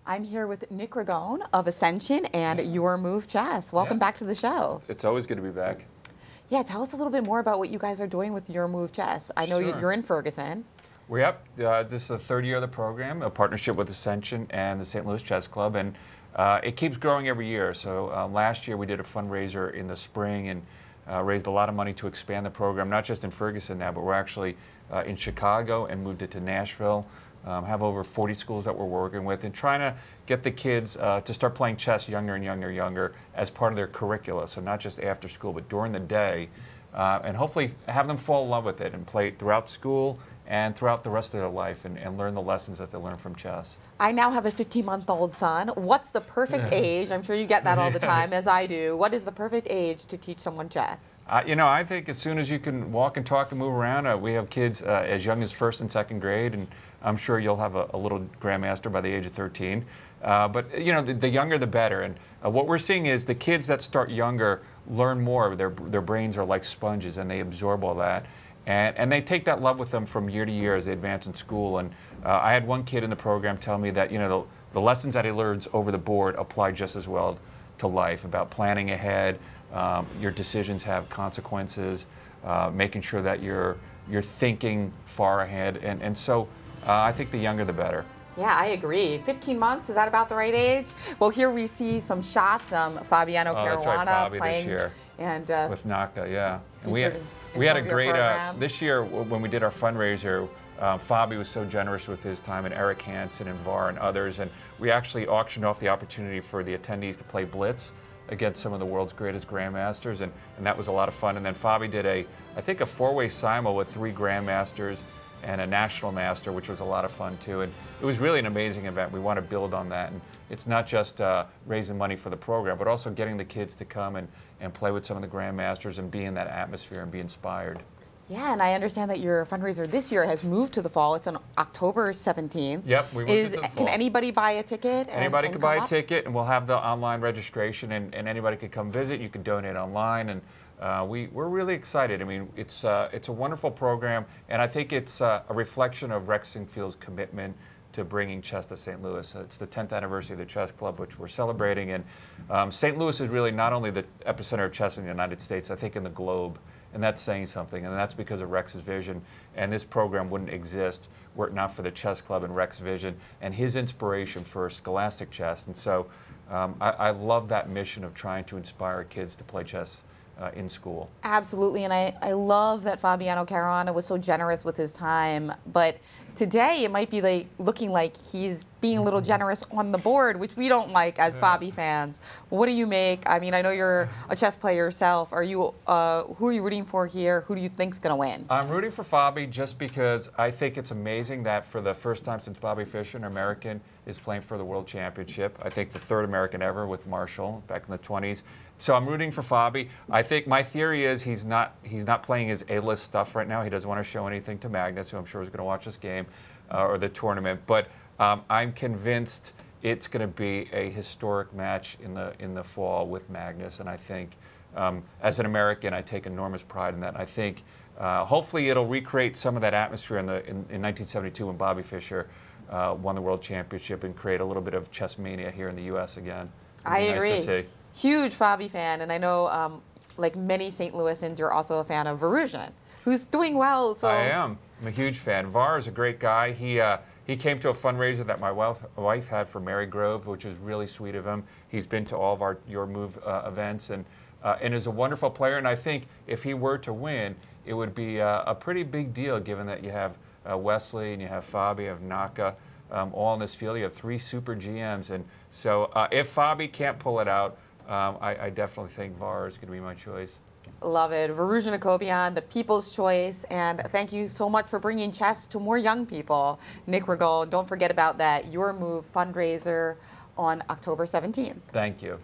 I'm here with Nick Ragone of Ascension and Your Move Chess. Welcome back to the show. It's always good to be back. Yeah, tell us a little bit more about what you guys are doing with Your Move Chess. I know you're in Ferguson. This is the third year of the program, a partnership with Ascension and the St. Louis Chess Club, and it keeps growing every year. So last year we did a fundraiser in the spring and raised a lot of money to expand the program, not just in Ferguson now, but we're actually in Chicago and moved it to Nashville. Have over 40 schools that we're working with and trying to get the kids to start playing chess younger and younger as part of their curricula. So not just after school, but during the day, and hopefully have them fall in love with it and play it throughout school and throughout the rest of their life and learn the lessons that they learn from chess. I now have a 15-month-old son. What's the perfect age? I'm sure you get that all the time, as I do. What is the perfect age to teach someone chess? I think as soon as you can walk and talk and move around, we have kids as young as 1st and 2nd grade, and I'm sure you'll have a little Grandmaster by the age of 13. But the younger the better. And what we're seeing is the kids that start younger learn more. Their brains are like sponges, and they absorb all that. And they take that love with them from year to year as they advance in school. And I had one kid in the program tell me that the lessons that he learns over the board apply just as well to life, about planning ahead. Your decisions have consequences, making sure that you're thinking far ahead. And so I think the younger the better. Yeah, I agree. 15 months, is that about the right age? Well, here we see some shots, Fabiano Caruana playing this year. And with Naka, yeah. And we had a great, this year when we did our fundraiser, Fabi was so generous with his time, and Eric Hansen and VAR and others, and we actually auctioned off the opportunity for the attendees to play Blitz against some of the world's greatest Grandmasters, and that was a lot of fun. And then Fabi did I think a 4-way simul with 3 Grandmasters and a national master, which was a lot of fun too. And it was really an amazing event. We want to build on that. And it's not just raising money for the program, but also getting the kids to come and play with some of the Grandmasters and be in that atmosphere and be inspired. Yeah, and I understand that your fundraiser this year has moved to the fall. It's on October 17th. Yep, we moved it to the fall. Can anybody buy a ticket? Anybody can buy a ticket, and we'll have the online registration, and anybody could come visit. You can donate online, and we're really excited. I mean, it's a wonderful program, and I think it's a reflection of Rex Sinquefield's commitment to bringing chess to St. Louis. It's the 10th anniversary of the Chess Club, which we're celebrating, and St. Louis is really not only the epicenter of chess in the United States, I think in the globe, and that's saying something, and that's because of Rex's vision, and this program wouldn't exist were it not for the Chess Club and Rex's vision and his inspiration for scholastic chess. And so I love that mission of trying to inspire kids to play chess in school. Absolutely, and I love that Fabiano Caruana was so generous with his time, but today it might be looking like he's being a little generous on the board, which we don't like as Fabi fans. What do you make? I mean, I know you're a chess player yourself. Are you who are you rooting for here? Who do you think's going to win? I'm rooting for Fabi just because I think it's amazing that for the first time since Bobby Fischer, an American, is playing for the World Championship. I think the 3rd American ever with Marshall back in the 20s. So I'm rooting for Fabi. I think my theory is he's not playing his A-list stuff right now. He doesn't want to show anything to Magnus, who I'm sure is going to watch this game or the tournament. But I'm convinced it's going to be a historic match in the fall with Magnus. And I think, as an American, I take enormous pride in that. I think hopefully it'll recreate some of that atmosphere in 1972 when Bobby Fischer won the World Championship and create a little bit of chess mania here in the U.S. again. I agree. Nice to see. Huge Fabi fan, and I know, like many St. Louisans, you're also a fan of Varuzhin, who's doing well. So I am. I'm a huge fan. VAR is a great guy. He came to a fundraiser that my wife had for Mary Grove, which was really sweet of him. He's been to all of our Your Move events, and is a wonderful player. And I think if he were to win, it would be a pretty big deal, given that you have Wesley and you have Fabi, you have Naka, all in this field. You have 3 super GMs, and so if Fabi can't pull it out, I definitely think VAR is going to be my choice. Love it. Varuzhin Akobian, the people's choice, and thank you so much for bringing chess to more young people. Nick Ragone, don't forget about that Your Move fundraiser on October 17th. Thank you.